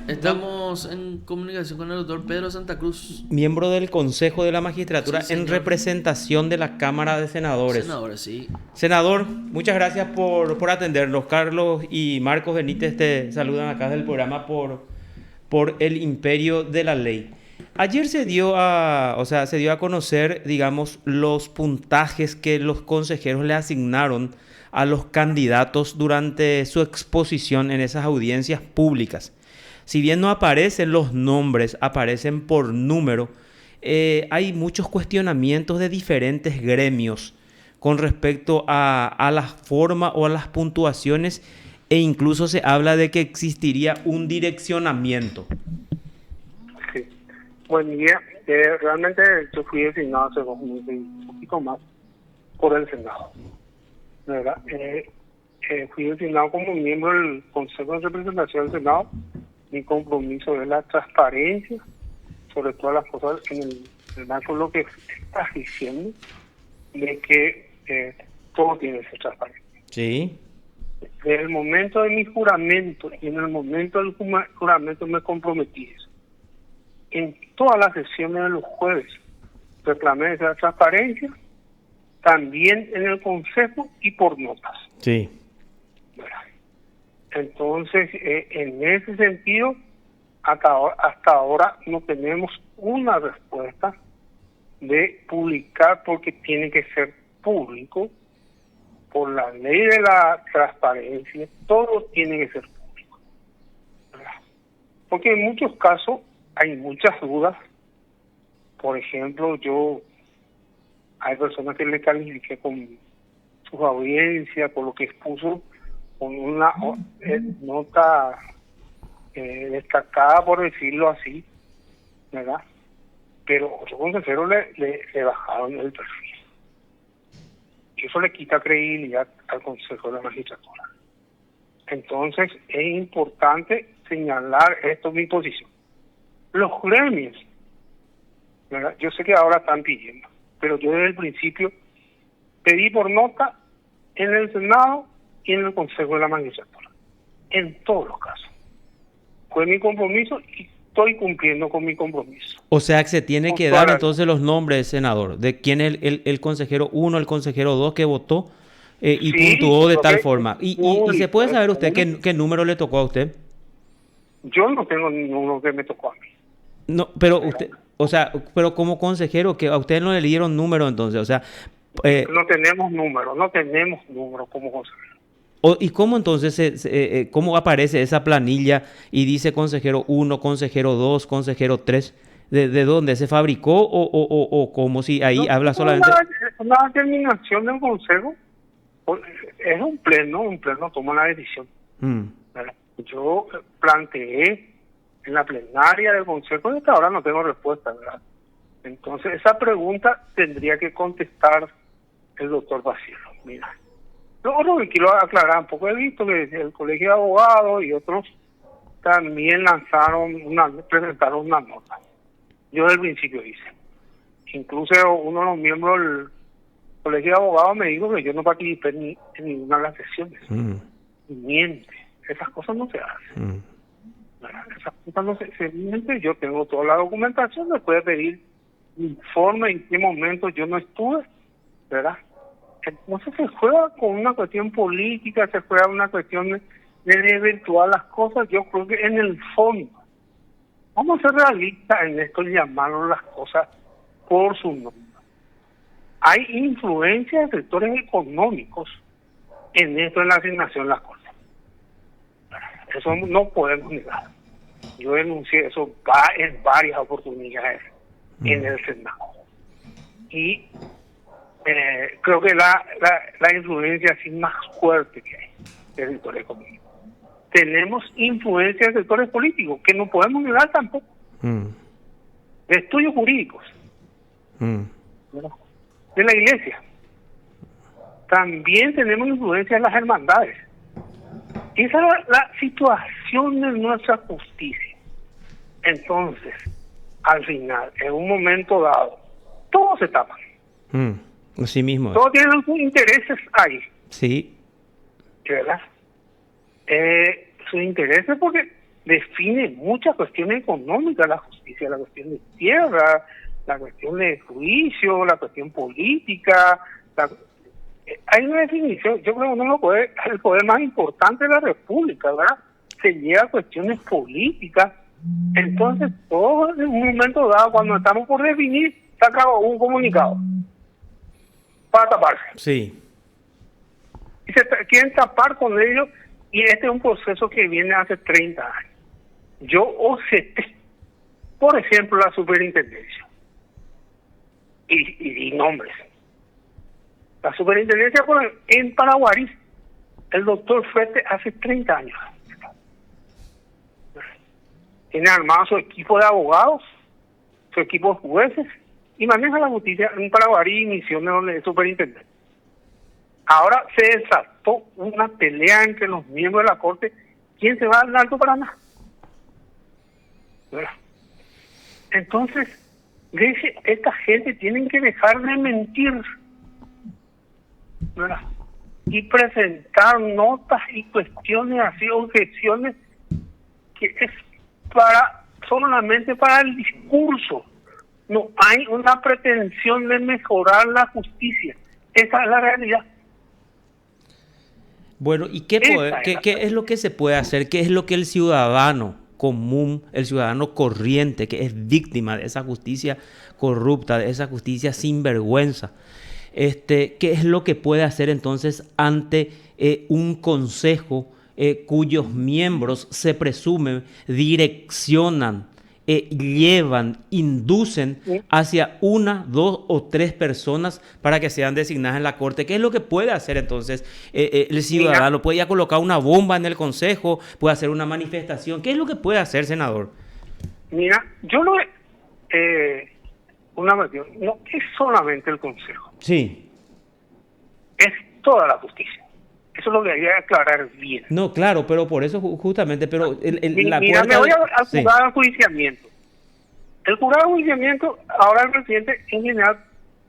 Estamos en comunicación con el doctor Pedro Santa Cruz, Miembro del Consejo de la Magistratura sí, en señor. representación de la Cámara de Senadores. Senadora, sí. Senador, muchas gracias por atendernos. Carlos y Marcos Benítez te saludan acá del programa por el imperio de la ley. Ayer se dio a conocer, digamos, los puntajes que los consejeros le asignaron a los candidatos durante su exposición en esas audiencias públicas. Si bien no aparecen los nombres, aparecen por número, hay muchos cuestionamientos de diferentes gremios con respecto a la forma o a las puntuaciones, e incluso se habla de que existiría un direccionamiento. Sí. Buen día. Realmente yo fui designado hace 2 meses y un poquito más por el Senado, ¿verdad? Fui designado como miembro del Consejo de Representación del Senado. Mi compromiso es la transparencia, sobre todas las cosas en el marco de lo que estás diciendo, de que todo tiene que ser transparente. Sí. Desde el momento de mi juramento y en el momento del juramento me comprometí eso. En todas las sesiones de los jueves reclamé esa transparencia, también en el Consejo y por notas. Sí. Bueno, entonces, en ese sentido, hasta ahora no tenemos una respuesta de publicar, porque tiene que ser público por la ley de la transparencia. Todo tiene que ser público, ¿verdad? Porque en muchos casos hay muchas dudas. Por ejemplo, hay personas que le califiqué con sus audiencias, por lo que expuso, con una nota destacada, por decirlo así, ¿verdad? Pero otros consejeros le bajaron el perfil. Y eso le quita credibilidad al Consejo de la Magistratura. Entonces, es importante señalar esto, mi posición. Los gremios, ¿verdad? Yo sé que ahora están pidiendo, pero yo desde el principio pedí por nota en el Senado y en el Consejo de la Magistratura, en todos los casos. Fue mi compromiso y estoy cumpliendo con mi compromiso. O sea que se tiene Con que toda dar la... entonces los nombres, senador, de quién es el consejero 1, el consejero 2 que votó y Sí, puntuó yo de creo que tal es forma. Y se público, puede es saber usted público. qué número le tocó a usted. Yo no tengo ninguno que me tocó a mí. No, pero ¿Verdad? usted, o sea, pero como consejero, que a usted no le dieron número entonces, o sea, No tenemos números como consejero. ¿y cómo entonces cómo aparece esa planilla y dice consejero 1, consejero 2, consejero 3? ¿De dónde? ¿Se fabricó o como si ahí No, habla una, solamente? una determinación del consejo, pues, es un pleno toma la decisión, Mm, ¿verdad? Yo planteé en la plenaria del consejo y hasta ahora no tengo respuesta, ¿verdad? Entonces, esa pregunta tendría que contestar el doctor Basilio. Mira, lo otro que quiero aclarar un poco, he visto que el Colegio de Abogados y otros también presentaron una nota. Yo desde el principio hice. Incluso uno de los miembros del Colegio de Abogados me dijo que yo no participé en ninguna de las sesiones. mm, Miente. Esas cosas no se hacen. mm. ¿Verdad? Esas cosas no se miente. Yo tengo toda la documentación, me puede pedir informe en qué momento yo no estuve, ¿verdad? Entonces se juega con una cuestión política, se juega una cuestión de desvirtuar las cosas. Yo creo que en el fondo, vamos a ser realistas en esto y llamarnos las cosas por su nombre. Hay influencia de sectores económicos en esto de la asignación de las cosas. Eso no podemos negar. Yo denuncié eso en varias oportunidades en el Senado. Y creo que la influencia así más fuerte que hay del sector económico. Tenemos influencia de sectores políticos que no podemos negar tampoco. Mm, De estudios jurídicos, mm. ¿verdad? De la iglesia. También tenemos influencia en las hermandades. Esa es la situación de nuestra justicia. Entonces, al final, en un momento dado, todos se tapan. Así mismo es. Todos tienen sus intereses ahí, Sí. ¿verdad? Sus intereses porque define muchas cuestiones económicas, la justicia, la cuestión de tierra, la cuestión de juicio, la cuestión política. Hay una definición, yo creo que el poder más importante de la República, ¿verdad? Se llega a cuestiones políticas. Entonces, todo en un momento dado, cuando estamos por definir, saca un comunicado para taparse. Sí. Y se quieren tapar con ellos, y este es un proceso que viene hace 30 años. Yo objeté, por ejemplo, la superintendencia. Y nombres. La superintendencia en Paraguarí, el doctor Fete hace 30 años. Tiene armado su equipo de abogados, su equipo de jueces, y maneja la justicia en Paraguarí y Misiones, donde es superintendente. Ahora se desató una pelea entre los miembros de la Corte. ¿Quién se va al Alto Paraná? ¿Verdad? Entonces, dice, esta gente tienen que dejar de mentir, ¿verdad? Y presentar notas y cuestiones así, objeciones, que es solamente para el discurso. No hay una pretensión de mejorar la justicia. Esa es la realidad. Bueno, ¿y qué es lo que se puede hacer? ¿Qué es lo que el ciudadano común, el ciudadano corriente, que es víctima de esa justicia corrupta, de esa justicia sin vergüenza, qué es lo que puede hacer entonces ante un consejo cuyos miembros se presumen direccionan, llevan, inducen hacia una, dos o tres personas para que sean designadas en la Corte? ¿Qué es lo que puede hacer entonces el ciudadano? ¿Puede ya colocar una bomba en el Consejo? ¿Puede hacer una manifestación? ¿Qué es lo que puede hacer, senador? Mira, yo no no es solamente el Consejo. Sí. Es toda la justicia. Eso es lo que hay que aclarar bien. No, claro, pero por eso justamente, pero Mira, me voy al juzgado de enjuiciamiento. El jurado de enjuiciamiento, ahora el presidente, en general,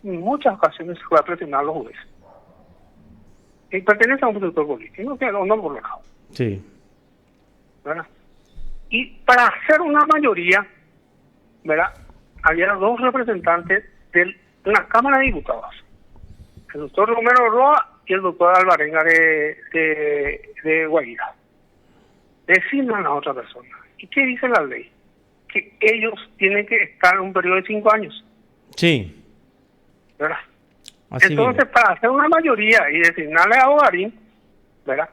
en muchas ocasiones fue a presionar a los jueces. Y pertenece a un sector político, no por lado. Sí. ¿Verdad? Y para hacer una mayoría, ¿verdad? Había dos representantes de la Cámara de Diputados. El doctor Romero Roa y el doctor Alvarenga de Guaira. Designan a otra persona. ¿Y qué dice la ley? Que ellos tienen que estar en un periodo de 5 años. Sí. ¿Verdad? Así entonces, mismo, para hacer una mayoría y designarle a Ogarín, ¿verdad?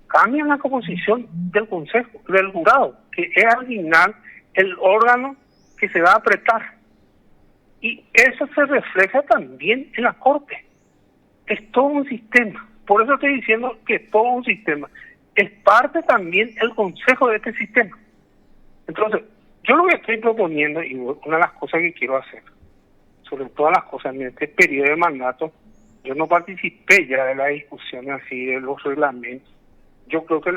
Cambian la composición del consejo, del jurado, que es al final el órgano que se va a apretar. Y eso se refleja también en la Corte. Es todo un sistema. Por eso estoy diciendo que es todo un sistema. Es parte también el consejo de este sistema. Entonces, yo lo que estoy proponiendo, y una de las cosas que quiero hacer, sobre todas las cosas en este periodo de mandato, yo no participé ya de la discusión así de los reglamentos. Yo creo que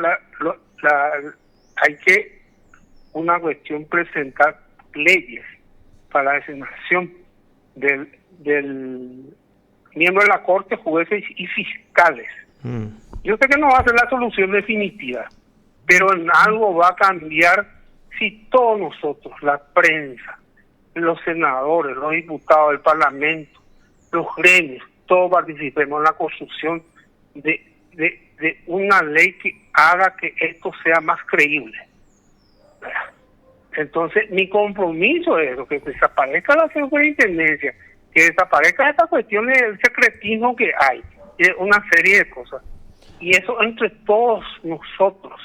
hay que, una cuestión, presentar leyes para la designación del miembro de la Corte, jueces y fiscales. Yo sé que no va a ser la solución definitiva, pero en algo va a cambiar si todos nosotros, la prensa, los senadores, los diputados del Parlamento, los gremios, todos participemos en la construcción de una ley que haga que esto sea más creíble. Entonces, mi compromiso es que desaparezca la superintendencia, que desaparezca esta cuestión del secretismo que hay, y una serie de cosas. Y eso entre todos nosotros,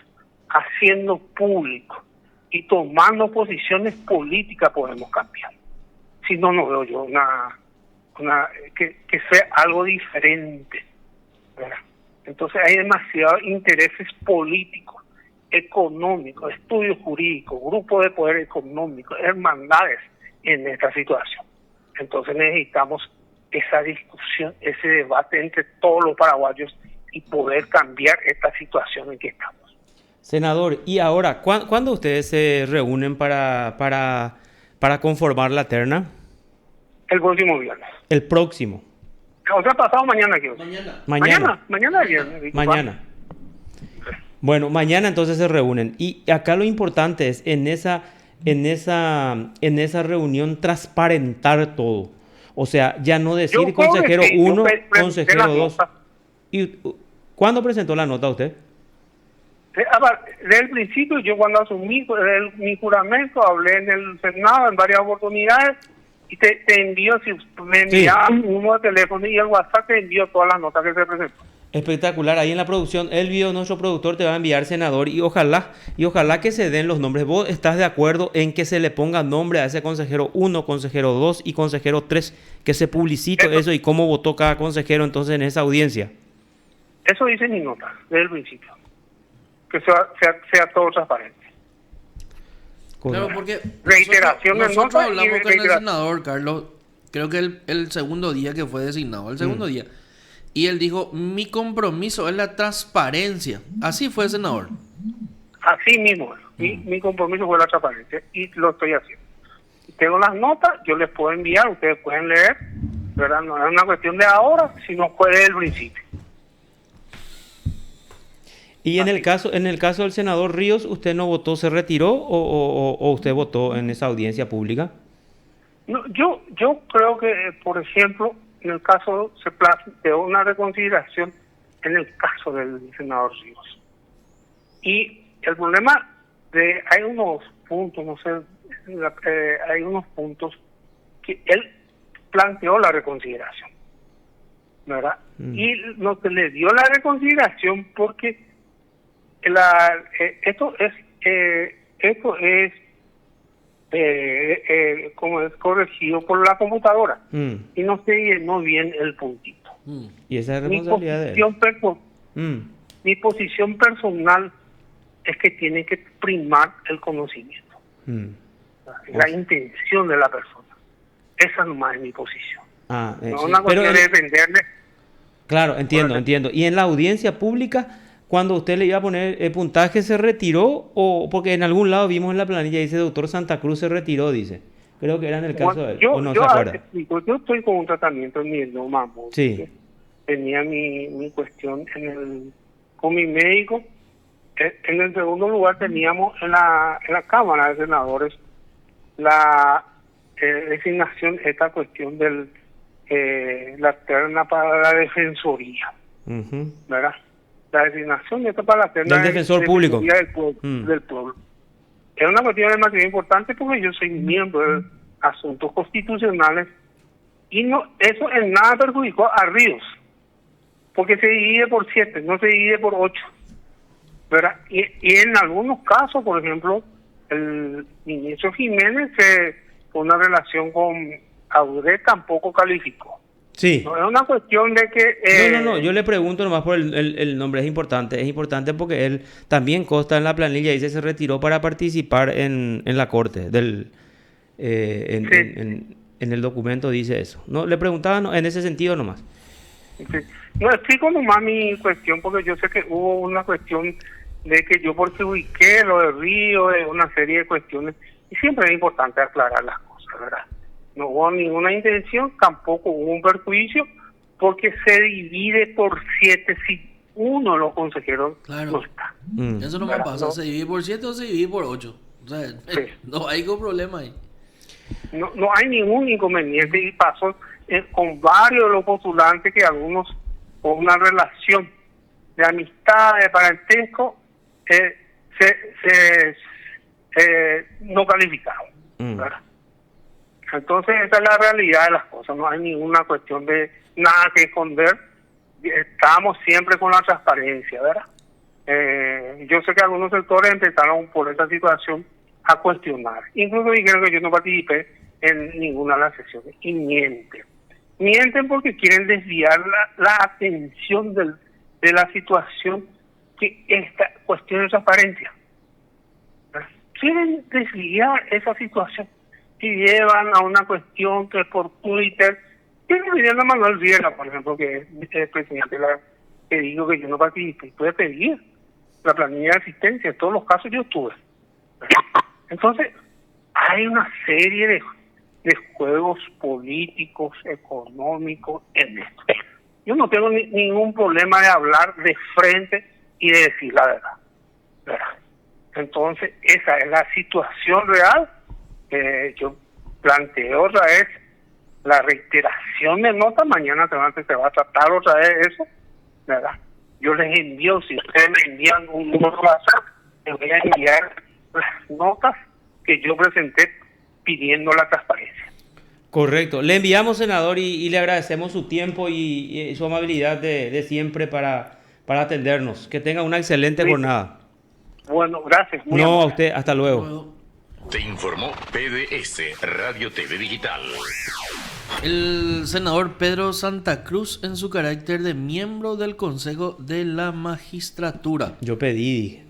haciendo público y tomando posiciones políticas, podemos cambiar. Si no, no veo yo que sea algo diferente, ¿verdad? Entonces hay demasiados intereses políticos, económicos, estudios jurídicos, grupos de poder económico, hermandades en esta situación. Entonces necesitamos esa discusión, ese debate entre todos los paraguayos y poder cambiar esta situación en que estamos. Senador, y ahora, ¿cuándo ustedes se reúnen para conformar la terna? El próximo viernes. El próximo. O sea, pasado mañana. Mañana. Mañana viernes. Mañana. Bueno, mañana entonces se reúnen. Y acá lo importante es en esa reunión transparentar todo. O sea, ya no Yo decir creo que consejero sí, yo 1, presenté la consejero 2. nota. ¿Y cuándo presentó la nota usted? Desde el principio, yo cuando asumí mi juramento, hablé en el Senado en varias oportunidades y te envío, si me envías un número de teléfono y el WhatsApp, te envío todas las notas que se presentó. Espectacular, ahí en la producción, el video nuestro productor te va a enviar, senador, y ojalá que se den los nombres. ¿Vos estás de acuerdo en que se le ponga nombre a ese consejero 1, consejero 2 y consejero 3, que se publicite eso y cómo votó cada consejero entonces en esa audiencia? Eso dice mi nota, desde el principio, que sea todo transparente. Claro, porque Reiteraciones, nosotros notas y hablamos con el reiteraciones. senador, Carlos, creo que el segundo día que fue designado, el segundo día. Y él dijo, mi compromiso es la transparencia. Así fue, senador. Así mismo, mi compromiso fue la transparencia y lo estoy haciendo. Tengo las notas, yo les puedo enviar, ustedes pueden leer, ¿verdad? No es una cuestión de ahora, sino fue desde el principio. Y en el caso del senador Ríos, ¿usted no votó, se retiró o usted votó en esa audiencia pública? No, yo creo que, por ejemplo, en el caso se planteó una reconsideración en el caso del senador Ríos. Y el problema hay unos puntos, no sé, hay unos puntos que él planteó la reconsideración, ¿verdad? Y no se le dio la reconsideración porque esto es como es corregido por la computadora y no se llenó bien el puntito. Y esa es responsabilidad de él. Mi posición personal es que tiene que primar el conocimiento, la intención de la persona. Esa nomás es mi posición. No es una cuestión de defenderle. Claro, entiendo. Y en la audiencia pública, cuando usted le iba a poner puntaje, ¿se retiró? O porque en algún lado vimos en la planilla, dice doctor Santa Cruz se retiró, dice. Creo que era en el caso de él. ¿O no se acuerda? Yo estoy con un tratamiento en mi estómago. Sí. Tenía mi cuestión con mi médico. En el segundo lugar teníamos en la Cámara de Senadores la designación, esta cuestión la terna para la defensoría, ¿verdad? La designación de esta para la terna del defensor público del pueblo. Es una cuestión demasiado importante porque yo soy miembro de asuntos constitucionales y eso en nada perjudicó a Ríos, porque se divide por 7, no se divide por 8, ¿verdad? Y en algunos casos, por ejemplo, el ministro Jiménez, con una relación con Audrey, tampoco calificó. Sí. No es una cuestión de que... No, yo le pregunto nomás por el nombre, es importante porque él también consta en la planilla, dice se retiró para participar en la corte, en el documento dice eso. No, le preguntaba en ese sentido nomás. Sí. No, explico nomás mi cuestión porque yo sé que hubo una cuestión de que yo perjudiqué lo de Río, de una serie de cuestiones, y siempre es importante aclarar las cosas, ¿verdad? No hubo ninguna intención, tampoco hubo un perjuicio, porque se divide por 7 si uno de los consejeros no está. Eso no me pasa, ¿no? ¿Se divide por 7 o se divide por 8? O sea, no hay ningún problema ahí. No hay ningún inconveniente y pasó con varios de los postulantes que algunos con una relación de amistad, de parentesco, no calificaron, ¿verdad? Entonces esa es la realidad de las cosas, no hay ninguna cuestión de nada que esconder, estamos siempre con la transparencia, ¿verdad? Yo sé que algunos sectores empezaron por esa situación a cuestionar, incluso dijeron que yo no participé en ninguna de las sesiones, y mienten porque quieren desviar la atención de la situación, que esta cuestión de transparencia, ¿verdad? Quieren desviar esa situación y llevan a una cuestión que por Twitter, tiene pidiendo a Manuel Viera, por ejemplo, que es el presidente, que dijo que yo no participé, puede pedir la planilla de asistencia, en todos los casos yo estuve. Entonces, hay una serie de juegos políticos, económicos en esto. Yo no tengo ningún problema de hablar de frente y de decir la verdad. ¿verdad? Entonces, esa es la situación real. Yo planteo otra vez la reiteración de nota. Mañana se va a tratar otra vez eso, ¿verdad? Yo les envío, si ustedes me envían un número WhatsApp, les voy a enviar las notas que yo presenté pidiendo la transparencia. Correcto. Le enviamos, senador, y le agradecemos su tiempo y su amabilidad de siempre para atendernos. Que tenga una excelente jornada. Bueno, gracias. Muy No, a amable. usted. Hasta luego. Te informó PDS Radio TV Digital. El senador Pedro Santa Cruz en su carácter de miembro del Consejo de la Magistratura. Yo pedí, dije.